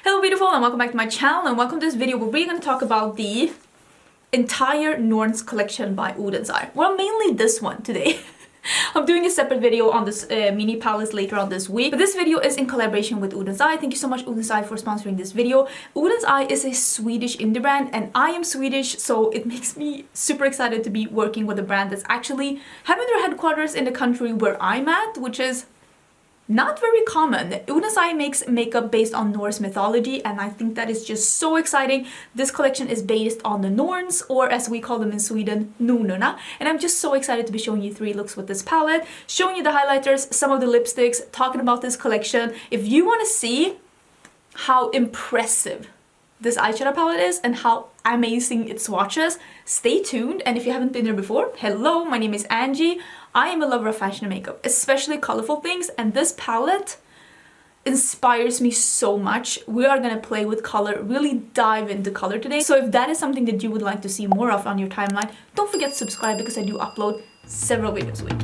Hello beautiful and welcome back to my channel and welcome to this video where we're going to talk about the entire Norn's collection by Oden Zara. Well, mainly this one today. I'm doing a separate video on this mini palettes later on this week, but this video is in collaboration with Oden Zara. Thank you so much Oden Zara for sponsoring this video. Oden Zara is a Swedish indie brand and I am Swedish, so it makes me super excited to be working with a brand that's actually having their headquarters in the country where I'm at, which is not very common. Oden Zara makes makeup based on Norse mythology and I think that is just so exciting. This collection is based on the Norns, or as we call them in Sweden, Nornorna, and I'm just so excited to be showing you 3 looks with this palette, showing you the highlighters, some of the lipsticks, talking about this collection. If you want to see how impressive this eyeshadow palette is and how amazing its swatches, stay tuned. And if you haven't been here before, hello, my name is Angie. I am a lover of fashion and makeup, especially colorful things, and this palette inspires me so much. We are gonna play with color, really dive into color today. So if that is something that you would like to see more of on your timeline, don't forget to subscribe because I do upload several videos a week.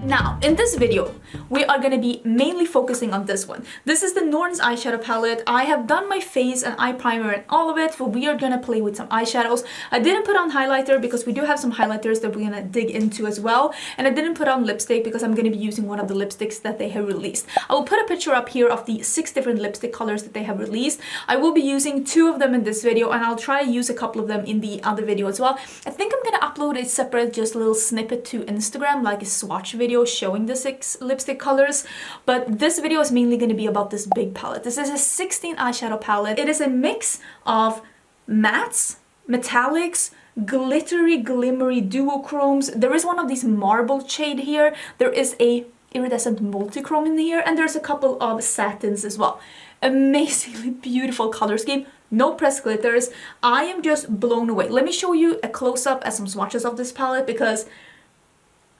Now, in this video, we are going to be mainly focusing on this one. This is the Norn's eyeshadow palette. I have done my face and eye primer and all of it, but we are going to play with some eyeshadows. I didn't put on highlighter because we do have some highlighters that we're going to dig into as well. And I didn't put on lipstick because I'm going to be using one of the lipsticks that they have released. I will put a picture up here of the 6 different lipstick colors that they have released. I will be using 2 of them in this video and I'll try to use a couple of them in the other video as well. I think I'm going to upload a separate just little snippet to Instagram, like a swatch video showing the 6 lipstick colors, but this video is mainly going to be about this big palette. This is a 16 eyeshadow palette. It is a mix of mattes, metallics, glittery, glimmery duochromes. There is one of these marble shade here. There is a iridescent multichrome in here, and there's a couple of satins as well. Amazingly beautiful color scheme. No pressed glitters. I am just blown away. Let me show you a close-up and some swatches of this palette because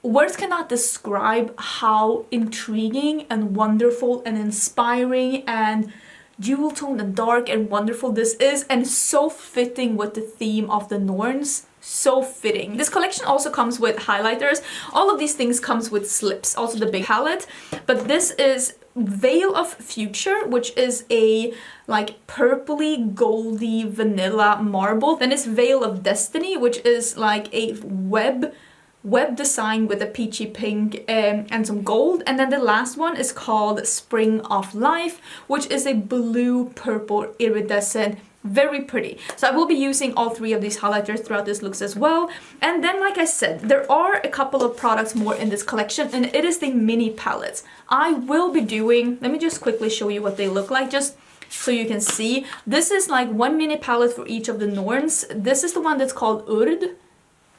words cannot describe how intriguing and wonderful and inspiring and jewel toned and dark and wonderful this is, and so fitting with the theme of the Norns. So fitting. This collection also comes with highlighters. All of these things comes with slips, also the big palette, but this is Veil of Future, which is a like purpley goldy vanilla marble. Then it's Veil of Destiny, which is like a web design with a peachy pink and some gold. And then the last one is called Spring of Life, which is a blue purple iridescent, very pretty. So I will be using all 3 of these highlighters throughout this looks as well. And then, like I said, there are a couple of products more in this collection and it is the mini palettes. I will be doing, let me just quickly show you what they look like just so you can see. This is like 1 mini palette for each of the Norns. This is the one that's called Urd.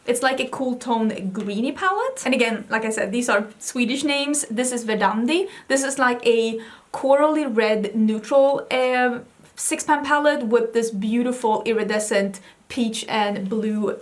It's like a cool toned greeny palette. And again, like I said, these are Swedish names. This is Verdandi. This is like a corally red neutral 6-pan palette with this beautiful iridescent peach and blue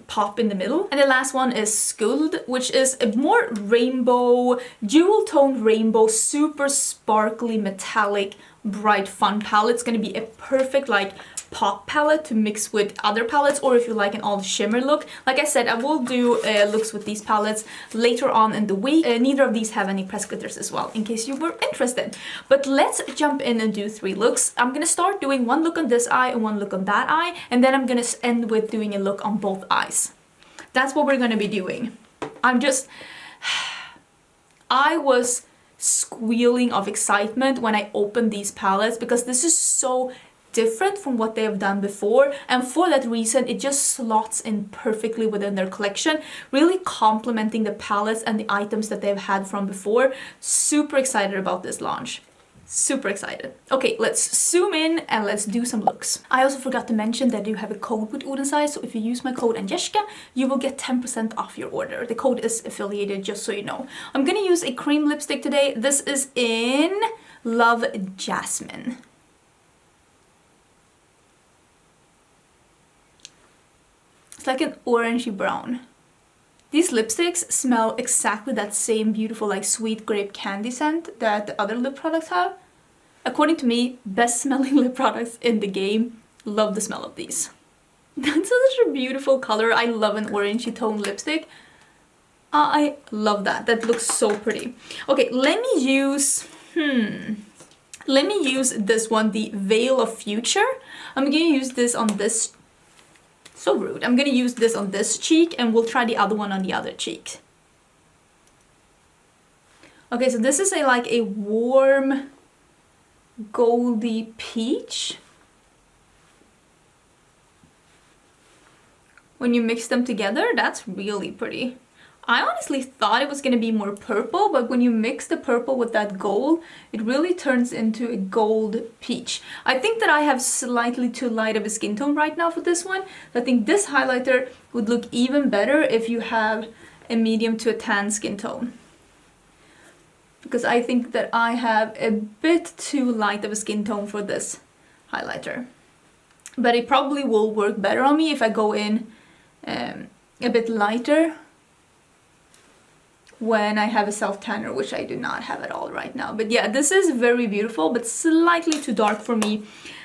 pop in the middle. And the last one is Skuld, which is a more rainbow, jewel toned rainbow, super sparkly, metallic, bright, fun palette. It's going to be a perfect like pop palette to mix with other palettes, or if you like an all shimmer look. Like I said, I will do looks with these palettes later on in the week. Neither of these have any press glitters as well, in case you were interested. But let's jump in and do 3 looks. I'm gonna start doing 1 look on this eye and 1 look on that eye, and then I'm gonna end with doing a look on both eyes. That's what we're gonna be doing. I was squealing of excitement when I opened these palettes because this is so different from what they have done before, and for that reason it just slots in perfectly within their collection, really complementing the palettes and the items that they've had from before. Super excited about this launch. Super excited. Okay, let's zoom in and let's do some looks. I also forgot to mention that you have a code with Oden Zara, so if you use my code Angelica, you will get 10% off your order. The code is affiliated, just so you know. I'm gonna use a cream lipstick today. This is in Love Jasmine. It's like an orangey brown. These lipsticks smell exactly that same beautiful like sweet grape candy scent that the other lip products have. According to me, best smelling lip products in the game. Love the smell of these. That's such a beautiful color. I love an orangey toned lipstick. I love that. That looks so pretty. Okay, let me use this one, the Veil of Future. I'm gonna use this on this, so rude. I'm gonna use this on this cheek, and we'll try the other one on the other cheek. Okay, so this is like a warm goldy peach. When you mix them together, that's really pretty. I honestly thought it was going to be more purple, but when you mix the purple with that gold, it really turns into a gold peach. I think that I have slightly too light of a skin tone right now for this one. I think this highlighter would look even better if you have a medium to a tan skin tone. Because I think that I have a bit too light of a skin tone for this highlighter. But it probably will work better on me if I go in a bit lighter when I have a self-tanner, which I do not have at all right now. But yeah, this is very beautiful, but slightly too dark for me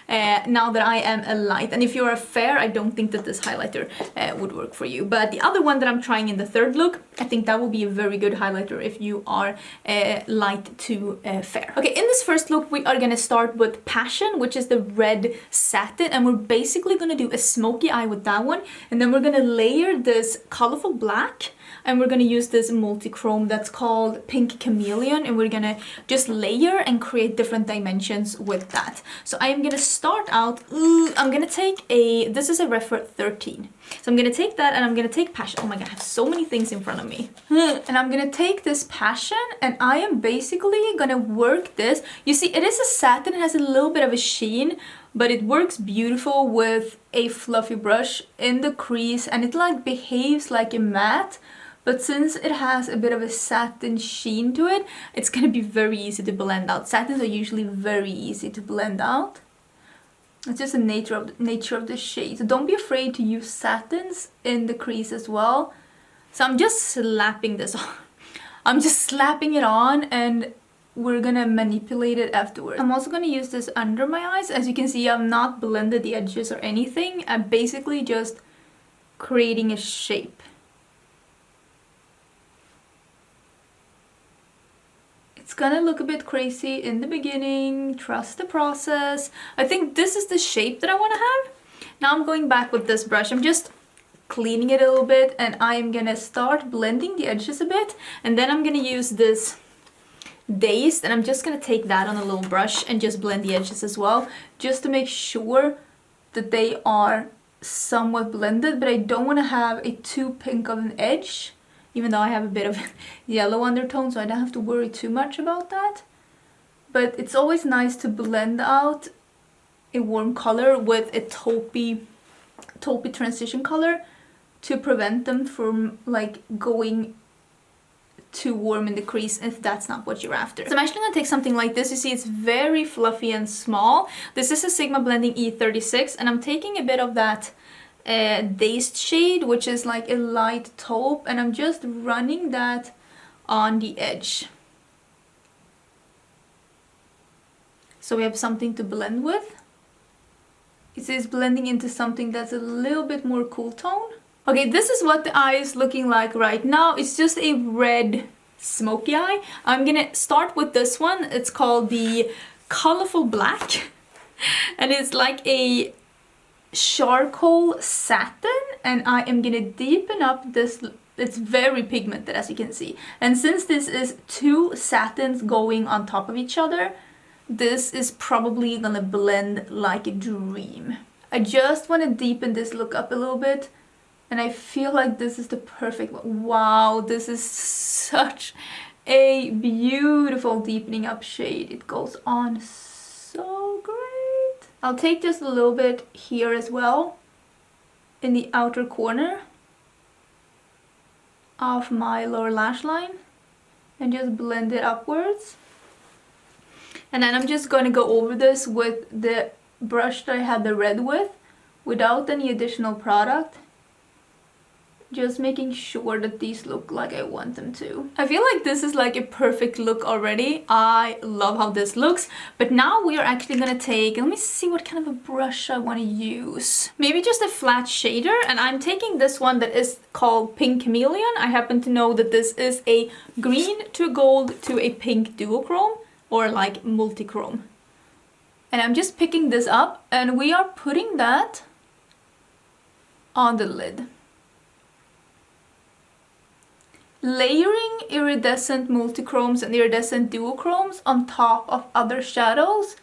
now that I am a light. And if you're a fair, I don't think that this highlighter would work for you. But the other one that I'm trying in the third look, I think that will be a very good highlighter if you are light to fair. Okay, in this first look, we are gonna start with Passion, which is the red satin, and we're basically gonna do a smoky eye with that one, and then we're gonna layer this colorful black, and we're gonna use this multi-chrome that's called Pink Chameleon, and we're gonna just layer and create different dimensions with that. So I am gonna start out, I'm gonna take this is a Refer 13. So I'm gonna take that, and I'm gonna take Passion. Oh my god, I have so many things in front of me. And I'm gonna take this Passion, and I am basically gonna work this. You see, it is a satin, it has a little bit of a sheen, but it works beautiful with a fluffy brush in the crease, and it like behaves like a matte. But since it has a bit of a satin sheen to it, it's gonna be very easy to blend out. Satins are usually very easy to blend out. It's just the nature of the shade. So don't be afraid to use satins in the crease as well. So I'm just slapping this on. I'm just slapping it on, and we're gonna manipulate it afterwards. I'm also gonna use this under my eyes. As you can see, I've not blended the edges or anything. I'm basically just creating a shape. It's gonna look a bit crazy in the beginning, trust the process. I think this is the shape that I wanna have. Now I'm going back with this brush. I'm just cleaning it a little bit, and I am gonna start blending the edges a bit, and then I'm gonna use this Dazed, and I'm just gonna take that on a little brush and just blend the edges as well, just to make sure that they are somewhat blended, but I don't wanna have a too pink of an edge. Even though I have a bit of yellow undertone, so I don't have to worry too much about that. But it's always nice to blend out a warm color with a taupey transition color to prevent them from like going too warm in the crease if that's not what you're after. So I'm actually gonna take something like this. You see, it's very fluffy and small. This is a Sigma Blending E36, and I'm taking a bit of that Dazed shade, which is like a light taupe, and I'm just running that on the edge. So we have something to blend with. It is blending into something that's a little bit more cool tone. Okay, this is what the eye is looking like right now. It's just a red smoky eye. I'm gonna start with this one. It's called the Colorful Black, and it's like a charcoal satin, and I am gonna deepen up this. It's very pigmented, as you can see, and since this is two satins going on top of each other, this is probably gonna blend like a dream. I just want to deepen this look up a little bit, and I feel like this is the perfect one. Wow, this is such a beautiful deepening up shade. It goes on so great. I'll take just a little bit here as well, in the outer corner of my lower lash line, and just blend it upwards. And then I'm just going to go over this with the brush that I had the red with, without any additional product. Just making sure that these look like I want them to. I feel like this is like a perfect look already. I love how this looks. But now we are actually gonna take, let me see what kind of a brush I want to use. Maybe just a flat shader, and I'm taking this one that is called Pink Chameleon. I happen to know that this is a green to gold to a pink duochrome, or like multichrome. And I'm just picking this up, and we are putting that on the lid. Layering iridescent multichromes and iridescent duochromes on top of other shadows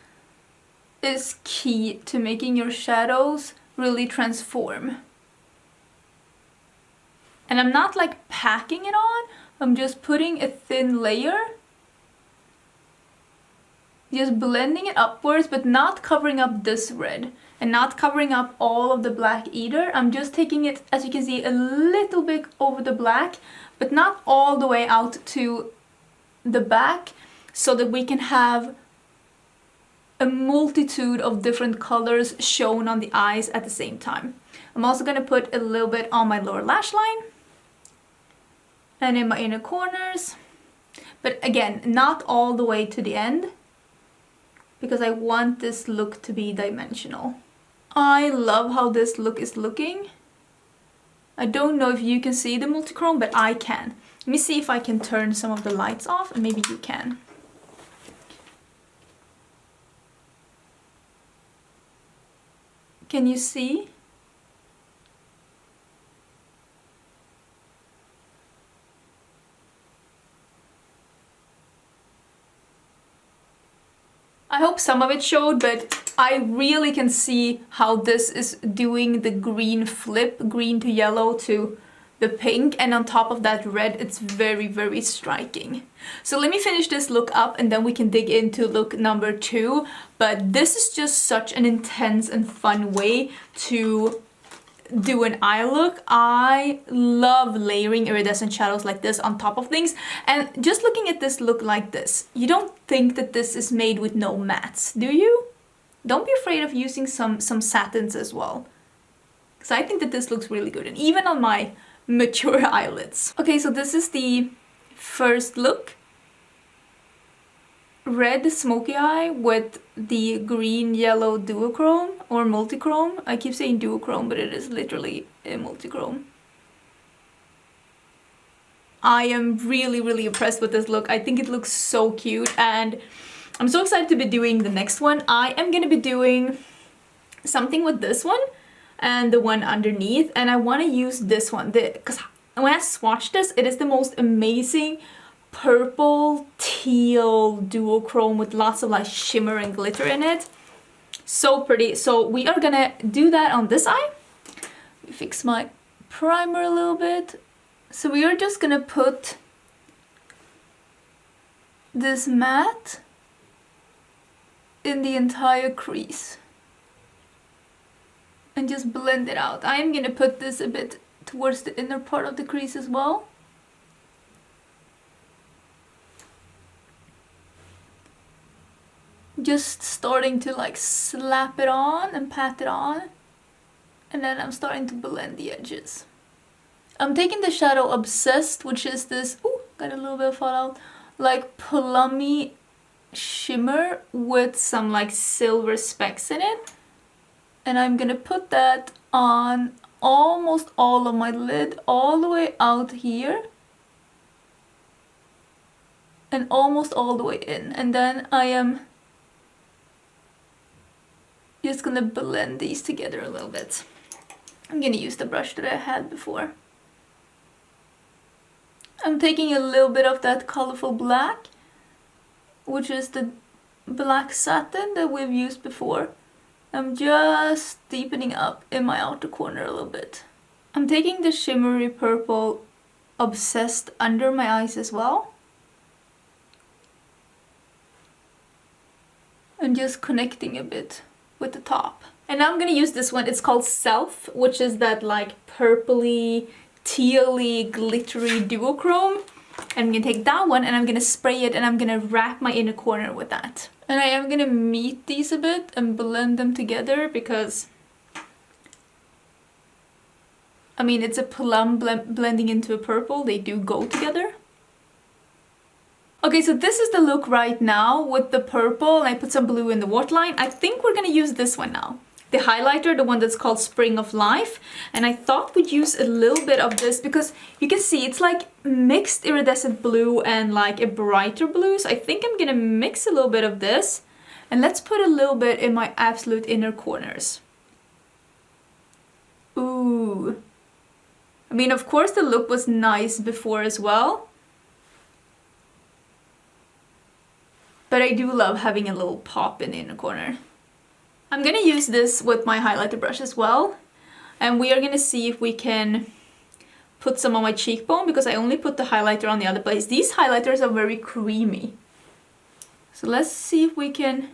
is key to making your shadows really transform. And I'm not like packing it on, I'm just putting a thin layer. Just blending it upwards, but not covering up this red. And not covering up all of the black either. I'm just taking it, as you can see, a little bit over the black, but not all the way out to the back, so that we can have a multitude of different colors shown on the eyes at the same time. I'm also going to put a little bit on my lower lash line and in my inner corners, but again, not all the way to the end, because I want this look to be dimensional. I love how this look is looking. I don't know if you can see the multichrome, but I can. Let me see if I can turn some of the lights off, and maybe you can. Can you see? I hope some of it showed, but I really can see how this is doing the green flip, green to yellow to the pink, and on top of that red, it's very, very striking. So let me finish this look up and then we can dig into look number 2. But this is just such an intense and fun way to do an eye look. I love layering iridescent shadows like this on top of things, and just looking at this look like this, you don't think that this is made with no mattes, do you? Don't be afraid of using some satins as well, because I think that this looks really good, and even on my mature eyelids. Okay, so this is the first look. Red smoky eye with the green yellow duochrome or multichrome. I keep saying duochrome, but it is literally a multichrome. I am really impressed with this look. I think it looks so cute, and I'm so excited to be doing the next one. I am gonna be doing something with this one and the one underneath, and I want to use this one because when I swatched this, it is the most amazing purple teal duochrome with lots of like shimmer and glitter in it. So pretty. So we are gonna do that on this eye. Let me fix my primer a little bit. So we are just gonna put this matte in the entire crease and just blend it out. I am gonna put this a bit towards the inner part of the crease as well. Just starting to like slap it on and pat it on, and then I'm starting to blend the edges. I'm taking the shadow Obsessed, which is this, ooh, got a little bit of fallout, like plummy shimmer with some like silver specks in it, and I'm gonna put that on almost all of my lid, all the way out here and almost all the way in, and then I am just gonna blend these together a little bit. I'm gonna use the brush that I had before. I'm taking a little bit of that colorful black, which is the black satin that we've used before. I'm just deepening up in my outer corner a little bit. I'm taking the shimmery purple Obsessed under my eyes as well, and just connecting a bit with the top. And now I'm gonna use this one. It's called Self, which is that like purpley, tealy, glittery duochrome. And I'm gonna take that one and I'm gonna spray it, and I'm gonna wrap my inner corner with that. And I am gonna meet these a bit and blend them together, because I mean, it's a plum blending into a purple. They do go together. Okay, so this is the look right now with the purple, and I put some blue in the waterline. I think we're gonna use this one now. The highlighter, the one that's called Spring of Life. And I thought we'd use a little bit of this because you can see it's like mixed iridescent blue and like a brighter blue. So I think I'm gonna mix a little bit of this. And let's put a little bit in my absolute inner corners. Ooh. I mean, of course the look was nice before as well. But I do love having a little pop in the inner corner. I'm gonna use this with my highlighter brush as well. And we are gonna see if we can put some on my cheekbone because I only put the highlighter on the other place. These highlighters are very creamy. So let's see if we can...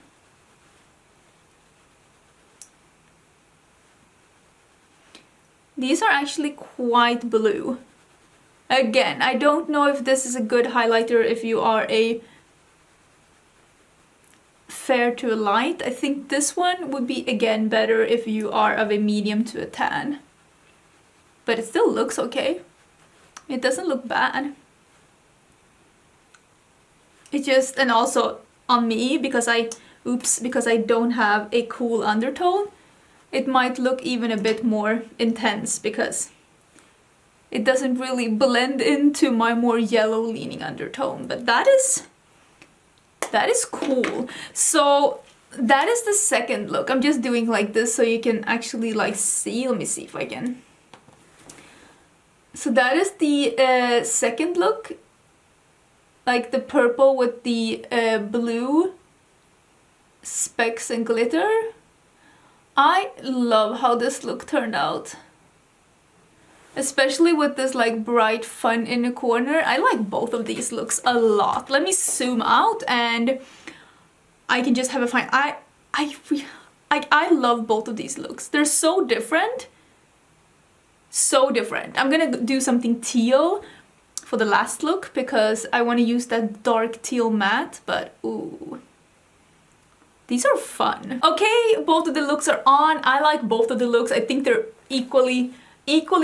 These are actually quite blue. Again, I don't know if this is a good highlighter if you are a fair to a light. I think this one would be again better if you are of a medium to a tan. But it still looks okay. It doesn't look bad. It just, and also on me, because I don't have a cool undertone, it might look even a bit more intense because it doesn't really blend into my more yellow leaning undertone. But that is cool. So that is the second look. I'm just doing like this so you can actually like see. Let me see if I can. So that is the second look. Like the purple with the blue specks and glitter. I love how this look turned out. Especially with this like bright fun in the corner. I like both of these looks a lot. Let me zoom out and I can just have a fine. I love both of these looks. They're so different. So different. I'm gonna do something teal for the last look because I want to use that dark teal matte, but ooh. These are fun. Okay, both of the looks are on. I like both of the looks. I think they're equally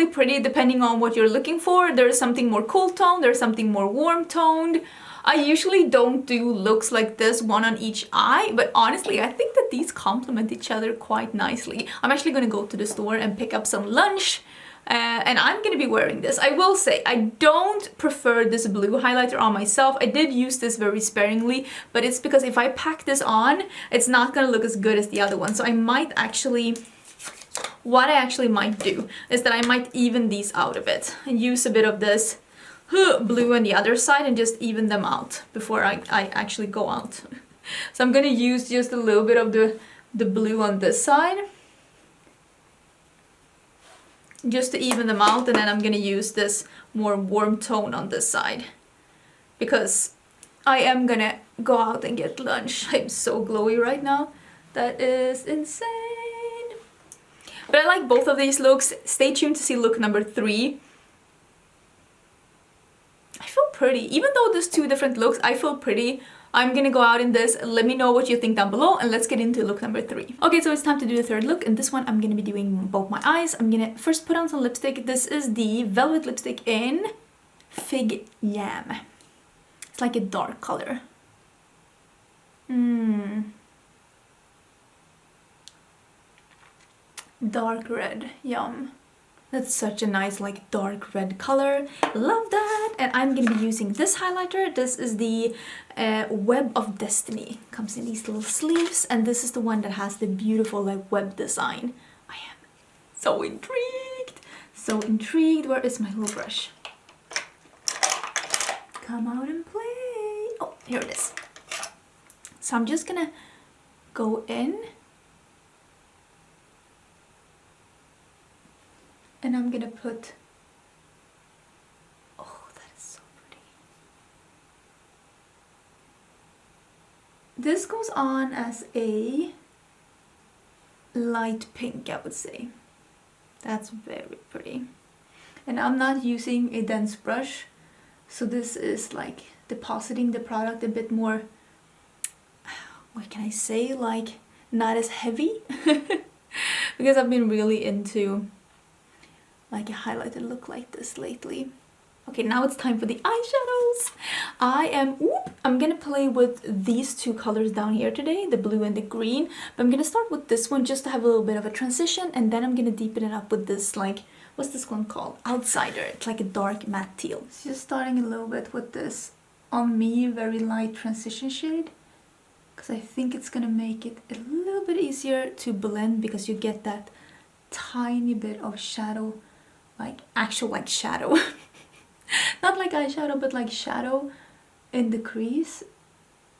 pretty depending on what you're looking for. There's something more cool toned, there's something more warm toned. I usually don't do looks like this, one on each eye, but honestly, I think that these complement each other quite nicely. I'm actually gonna go to the store and pick up some lunch, and I'm gonna be wearing this. I will say, I don't prefer this blue highlighter on myself. I did use this very sparingly, but it's because if I pack this on, it's not gonna look as good as the other one. So I might actually... What I actually might do is that I might even these out a bit and use a bit of this blue on the other side and just even them out before I actually go out. So I'm gonna use just a little bit of the blue on this side just to even them out, and then I'm gonna use this more warm tone on this side because I am gonna go out and get lunch. I'm so glowy right now. That is insane. But I like both of these looks. Stay tuned to see look number 3. I feel pretty. Even though there's 2 different looks, I feel pretty. I'm gonna go out in this. Let me know what you think down below and let's get into look number 3. Okay, so it's time to do the third look, and this one I'm gonna be doing both my eyes. I'm gonna first put on some lipstick. This is the Velvet lipstick in Fig Yam. It's like a dark color. Dark red, yum. That's such a nice like dark red color. Love that. And I'm gonna be using this highlighter. This is the Web of Destiny. Comes in these little sleeves, and this is the one that has the beautiful like web design. I am so intrigued. So intrigued. Where is my little brush? Come out and play. Oh, here it is. So I'm just gonna go in. And I'm gonna put, oh, that is so pretty. This goes on as a light pink, I would say. That's very pretty. And I'm not using a dense brush, so this is like depositing the product a bit more, what can I say, like not as heavy. Because I've been really into like a highlighted look like this lately. Okay, now it's time for the eyeshadows. I'm gonna play with these two colors down here today, the blue and the green. But I'm gonna start with this one just to have a little bit of a transition, and then I'm gonna deepen it up with this, like, what's this one called? Outsider. It's like a dark matte teal. So just starting a little bit with this, on me, very light transition shade. Because I think it's gonna make it a little bit easier to blend, because you get that tiny bit of shadow, like actual like shadow. Not like eyeshadow, but like shadow in the crease.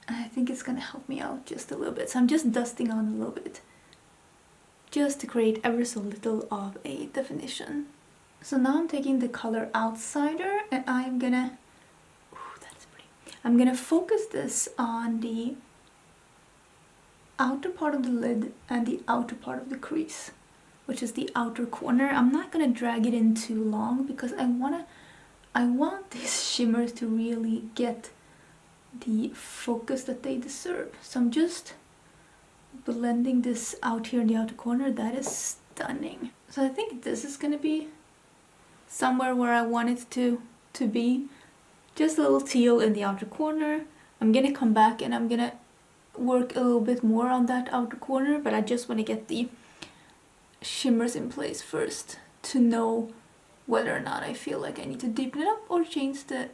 And I think it's gonna help me out just a little bit. So I'm just dusting on a little bit, just to create ever so little of a definition. So now I'm taking the color Outsider, and I'm gonna, ooh, that's pretty. I'm gonna focus this on the outer part of the lid and the outer part of the crease, which is the outer corner. I'm not gonna drag it in too long, because I want these shimmers to really get the focus that they deserve. So I'm just blending this out here in the outer corner. That is stunning. So I think this is gonna be somewhere where I want it to be. Just a little teal in the outer corner. I'm gonna come back and I'm gonna work a little bit more on that outer corner, but I just want to get the shimmers in place first to know whether or not I feel like I need to deepen it up or change the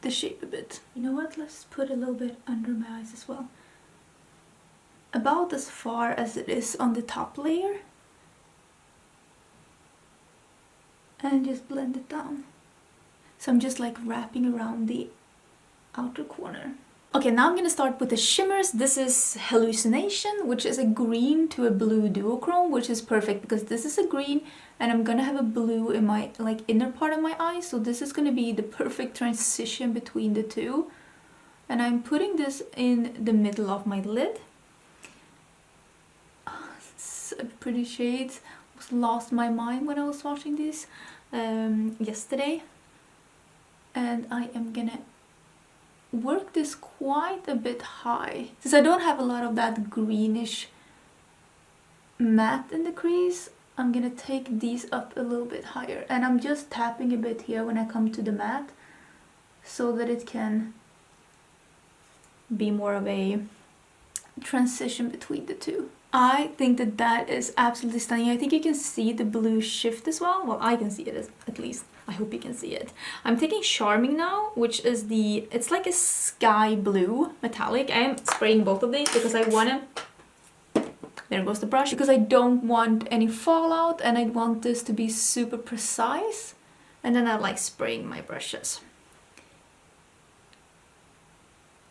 shape a bit. You know what, let's put a little bit under my eyes as well. About as far as it is on the top layer. And just blend it down. So I'm just like wrapping around the outer corner. Okay, now I'm gonna start with the shimmers. This is Hallucination, which is a green to a blue duochrome, which is perfect because this is a green and I'm gonna have a blue in my like inner part of my eye. So this is gonna be the perfect transition between the two. And I'm putting this in the middle of my lid. Oh, it's a pretty shade. I was lost my mind when I was watching this yesterday. And I am gonna work this quite a bit high. Since I don't have a lot of that greenish matte in the crease, I'm gonna take these up a little bit higher. And I'm just tapping a bit here when I come to the matte, so that it can be more of a transition between the two. I think that that is absolutely stunning. I think you can see the blue shift as well. Well, I can see it at least. I hope you can see it. I'm taking Charming now, which is it's like a sky blue metallic. I am spraying both of these because I want to, there goes the brush, because I don't want any fallout and I want this to be super precise. And then I like spraying my brushes.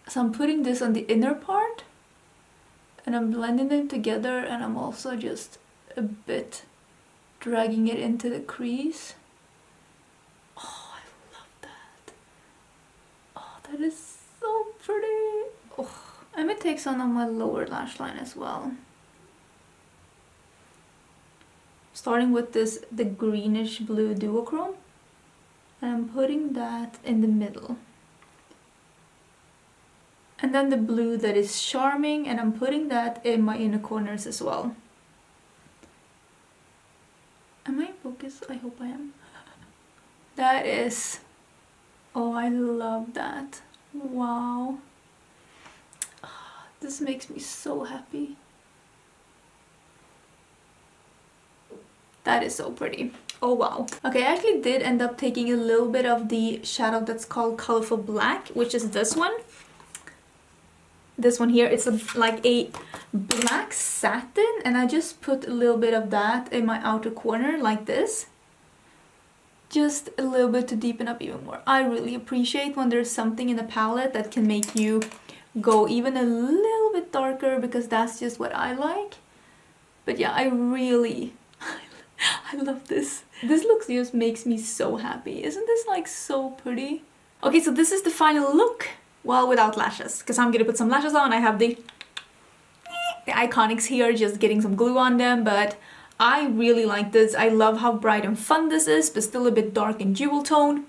So I'm putting this on the inner part and I'm blending them together, and I'm also just a bit dragging it into the crease. Oh, I love that. Oh, that is so pretty. Oh, I'm gonna take some on my lower lash line as well. Starting with the greenish blue duochrome, and I'm putting that in the middle. And then the blue that is Charming, and I'm putting that in my inner corners as well. Am I in focus? I hope I am. That is... oh, I love that. Wow. This makes me so happy. That is so pretty. Oh wow. Okay, I actually did end up taking a little bit of the shadow that's called Colorful Black, which is this one. This one here, it's like a black satin, and I just put a little bit of that in my outer corner like this. Just a little bit to deepen up even more. I really appreciate when there's something in the palette that can make you go even a little bit darker, because that's just what I like. But yeah, I really, I love this. This look just makes me so happy. Isn't this like so pretty? Okay, so this is the final look. Well, without lashes, because I'm gonna put some lashes on. I have the Iconics here, just getting some glue on them, but I really like this. I love how bright and fun this is, but still a bit dark and jewel tone.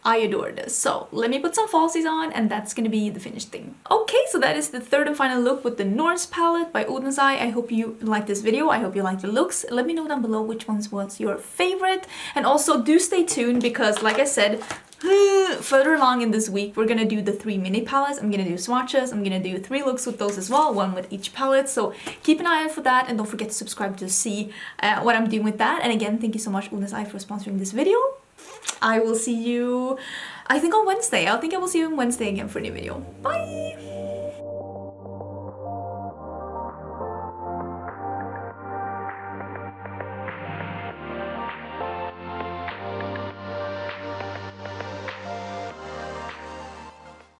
I adore this. So let me put some falsies on and that's gonna be the finished thing. Okay, so that is the third and final look with the Norn's palette by Oden's Eye. I hope you liked this video. I hope you liked the looks. Let me know down below which ones was your favorite. And also do stay tuned because like I said, further along in this week, we're gonna do the 3 mini palettes. I'm gonna do swatches. I'm gonna do 3 looks with those as well, 1 with each palette. So keep an eye out for that and don't forget to subscribe to see what I'm doing with that. And again, thank you so much Oden's Eye for sponsoring this video. I will see you, I think on Wednesday. I think I will see you on Wednesday again for a new video. Bye!